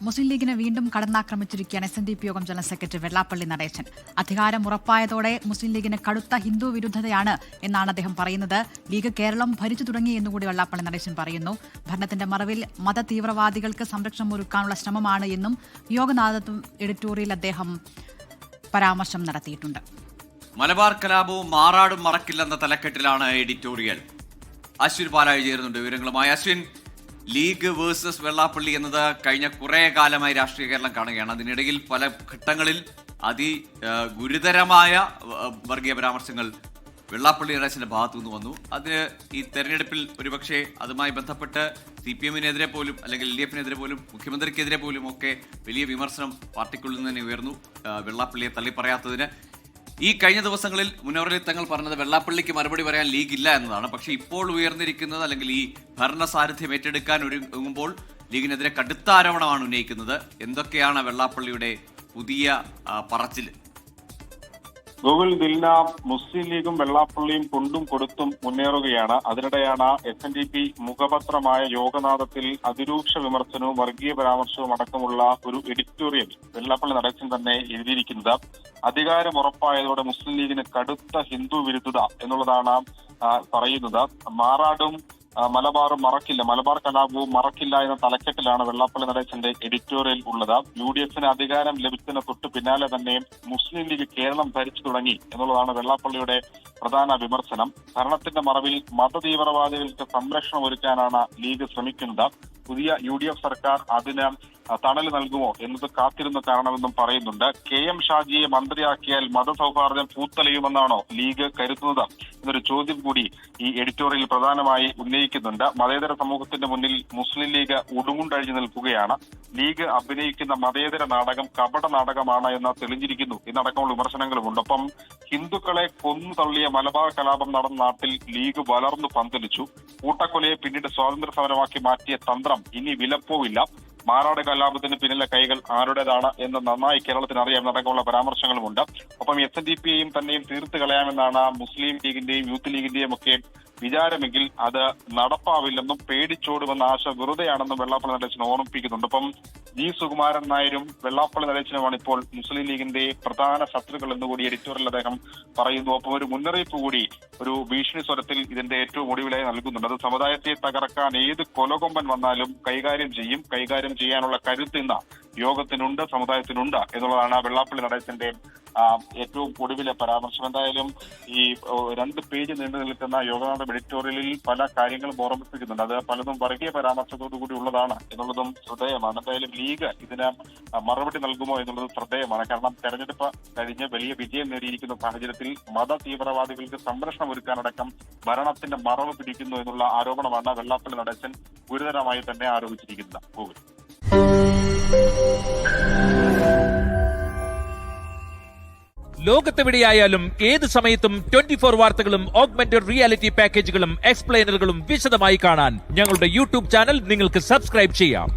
മുസ്ലിം ലീഗിനെ വീണ്ടും കടന്നാക്രമിച്ചിരിക്കുകയാണ് SNDP യോഗം ജനറൽ സെക്രട്ടറി വെള്ളാപ്പള്ളി നടേശൻ. അധികാരം ഉറപ്പായതോടെ മുസ്ലിം ലീഗിന് കടുത്ത ഹിന്ദു വിരുദ്ധതയാണ് എന്നാണ് അദ്ദേഹം പറയുന്നത്. ലീഗ് കേരളം ഭരിച്ചു തുടങ്ങി എന്നുകൂടി വെള്ളാപ്പള്ളി നടേശൻ പറയുന്നു. ഭരണത്തിന്റെ മറവിൽ മത തീവ്രവാദികൾക്ക് സംരക്ഷണം ഒരുക്കാനുള്ള ശ്രമമാണ് എന്നും യോഗനാഥത്വം എഡിറ്റോറിയൽ അദ്ദേഹം പരാമർശം നടത്തിയിട്ടുണ്ട്. മലബാർ കലാപവും മാറാടും മറക്കില്ലെന്ന തലക്കെട്ടിലാണ് എഡിറ്റോറിയൽ. അശ്വിൻ പാലായി ചേരുന്നുണ്ട് വിവരങ്ങളുമായി. അശ്വിൻ, ലീഗ് വേഴ്സസ് വെള്ളാപ്പള്ളി എന്നത് കഴിഞ്ഞ കുറേ കാലമായി രാഷ്ട്രീയ കേരളം കാണുകയാണ്. അതിനിടയിൽ പല ഘട്ടങ്ങളിൽ ഗുരുതരമായ വർഗീയ പരാമർശങ്ങൾ വെള്ളാപ്പള്ളി നടേശന്റെ ഭാഗത്തു നിന്ന് വന്നു. അതിന് ഈ തെരഞ്ഞെടുപ്പിൽ ഒരുപക്ഷെ അതുമായി ബന്ധപ്പെട്ട് CPM-നെതിരെ പോലും അല്ലെങ്കിൽ LDF-നെതിരെ പോലും മുഖ്യമന്ത്രിക്കെതിരെ പോലും ഒക്കെ വലിയ വിമർശനം പാർട്ടിക്കുള്ളിൽ നിന്ന് തന്നെ ഉയർന്നു, വെള്ളാപ്പള്ളിയെ തള്ളിപ്പറയാത്തതിന്. ഈ കഴിഞ്ഞ ദിവസങ്ങളിൽ മുനവറിൽ തങ്ങൾ പറഞ്ഞത് വെള്ളാപ്പള്ളിക്ക് മറുപടി പറയാൻ ലീഗ് ഇല്ല എന്നതാണ്. പക്ഷേ ഇപ്പോൾ ഉയർന്നിരിക്കുന്നത് അല്ലെങ്കിൽ ഈ ഭരണ സാരഥ്യം ഏറ്റെടുക്കാൻ ഒരുങ്ങുമ്പോൾ ലീഗിനെതിരെ കടുത്ത ആരോപണമാണ് ഉന്നയിക്കുന്നത്. എന്തൊക്കെയാണ് വെള്ളാപ്പള്ളിയുടെ പുതിയ പറച്ചിൽ? ഗൂഗിൾ ദിൽന, മുസ്ലിം ലീഗും വെള്ളാപ്പള്ളിയും കൊണ്ടും കൊടുത്തും മുന്നേറുകയാണ്. അതിനിടെയാണ് SNDP മുഖപത്രമായ യോഗനാഥത്തിൽ അതിരൂക്ഷ വിമർശനവും വർഗീയ പരാമർശവും അടക്കമുള്ള ഒരു എഡിറ്റോറിയൽ വെള്ളാപ്പള്ളി നടേശൻ തന്നെ എഴുതിയിരിക്കുന്നത്. അധികാരം ഉറപ്പായതോടെ മുസ്ലിം ലീഗിന് കടുത്ത ഹിന്ദു വിരുദ്ധത എന്നുള്ളതാണ് പറയുന്നത്. മാറാടും മലബാറും മറക്കില്ല, മലബാർ കലാപവും മറക്കില്ല എന്ന തലക്കെട്ടിലാണ് വെള്ളാപ്പള്ളി നടേശന്റെ എഡിറ്റോറിയൽ ഉള്ളത്. UDF-ന് അധികാരം ലഭിച്ചതിന് തൊട്ട് പിന്നാലെ തന്നെ മുസ്ലിം ലീഗ് കേരളം ഭരിച്ചു തുടങ്ങി എന്നുള്ളതാണ് വെള്ളാപ്പള്ളിയുടെ പ്രധാന വിമർശനം. ഭരണത്തിന്റെ മറവിൽ മതതീവ്രവാദികൾക്ക് സംരക്ഷണം ഒരുക്കാനാണ് ലീഗ് ശ്രമിക്കുന്നത്. പുതിയ UDF സർക്കാർ അതിന് തണൽ നൽകുമോ എന്നത് കാത്തിരുന്ന് കാണണമെന്നും പറയുന്നുണ്ട്. KM ഷാജിയെ മന്ത്രിയാക്കിയാൽ മതസൗഹാർദ്ദം പൂത്തലയുമെന്നാണോ ലീഗ് കരുതുന്നത് എന്നൊരു ചോദ്യം കൂടി ഈ എഡിറ്റോറിയൽ പ്രധാനമായി ഉന്നയിക്കുന്നുണ്ട്. മതേതര സമൂഹത്തിന്റെ മുന്നിൽ മുസ്ലിം ലീഗ് ഉടുമുണ്ടഴിഞ്ഞു നിൽക്കുകയാണ്. ലീഗ് അഭിനയിക്കുന്ന മതേതര നാടകം കപട നാടകമാണ് എന്ന് തെളിഞ്ഞിരിക്കുന്നു എന്നടക്കമുള്ള വിമർശനങ്ങളുമുണ്ട്. ഒപ്പം ഹിന്ദുക്കളെ കൊന്നു തള്ളിയ മലബാർ കലാപം നടന്ന നാട്ടിൽ ലീഗ് വളർന്നു പന്തലിച്ചു. കൂട്ടക്കൊലയെ പിന്നീട് സ്വാതന്ത്ര്യ സമരമാക്കി മാറ്റിയ തന്ത്രം ഇനി വിലപ്പോവില്ല. മാറാട് കലാപത്തിന് പിന്നിലെ കൈകൾ ആരുടേതാണ് എന്ന് നന്നായി കേരളത്തിന് അറിയാം എന്നടക്കമുള്ള പരാമർശങ്ങളുമുണ്ട്. ഒപ്പം SNDP-യെയും തന്നെയും തീർത്ത് കളയാമെന്നാണ് മുസ്ലിം ലീഗിന്റെയും യൂത്ത് ലീഗിന്റെയും ഒക്കെ വിചാരമെങ്കിൽ അത് നടപ്പാവില്ലെന്നും പേടിച്ചോടുമെന്ന ആശ വെറുതെയാണെന്നും വെള്ളാപ്പള്ളി നടേശൻ ഓർമ്മിപ്പിക്കുന്നുണ്ട്. ഒപ്പം G. സുകുമാരൻ നായരും വെള്ളാപ്പള്ളി നടേശനുമാണ് ഇപ്പോൾ മുസ്ലിം ലീഗിന്റെ പ്രധാന ശത്രുക്കൾ എന്നുകൂടി എഡിറ്റോറിയൽ അദ്ദേഹം പറയുന്നു. ഒപ്പം ഒരു മുന്നറിയിപ്പ് കൂടി ഒരു ഭീഷണി സ്വരത്തിൽ ഇതിന്റെ ഏറ്റവും ഒടുവിലായി നൽകുന്നുണ്ട്. അത് സമുദായത്തെ തകർക്കാൻ ഏത് കൊലകൊമ്പൻ വന്നാലും കൈകാര്യം ചെയ്യാനുള്ള കരുത്ത് ഇന്ന് യോഗത്തിനുണ്ട്, സമുദായത്തിനുണ്ട് എന്നുള്ളതാണ് വെള്ളാപ്പള്ളി നടേശന്റെ ഏറ്റവും ഒടുവിലെ പരാമർശം. എന്തായാലും ഈ 2 പേജ് നീണ്ടു നിൽക്കുന്ന യോഗനാഥ എഡിറ്റോറിയലിൽ പല കാര്യങ്ങളും ഓർമ്മിപ്പിക്കുന്നുണ്ട്. അത് പലതും വർഗീയ പരാമർശത്തോടു കൂടി ഉള്ളതാണ് എന്നുള്ളതും ശ്രദ്ധേയമാണ്. എന്തായാലും ലീഗ് ഇതിന് മറുപടി നൽകുമോ എന്നുള്ളത് ശ്രദ്ധേയമാണ്. കാരണം തെരഞ്ഞെടുപ്പ് കഴിഞ്ഞ് വലിയ വിജയം നേടിയിരിക്കുന്ന സാഹചര്യത്തിൽ മത തീവ്രവാദികൾക്ക് സംരക്ഷണം ഒരുക്കാനടക്കം ഭരണത്തിന്റെ മറവ് പിടിക്കുന്നു എന്നുള്ള ആരോപണമാണ് വെള്ളാപ്പള്ളി നടേശൻ ഗുരുതരമായി തന്നെ ആരോപിച്ചിരിക്കുന്നത്. ഗൂഗിൾ ലോകത്തെവിടെയായാലും ഏത് സമയത്തും 24 വാർത്തകളും ഓഗ്മെന്റഡ് റിയാലിറ്റി പാക്കേജുകളും എക്സ്പ്ലെയിനറുകളും വിശദമായി കാണാൻ ഞങ്ങളുടെ YouTube ചാനൽ നിങ്ങൾക്ക് സബ്സ്ക്രൈബ് ചെയ്യാം.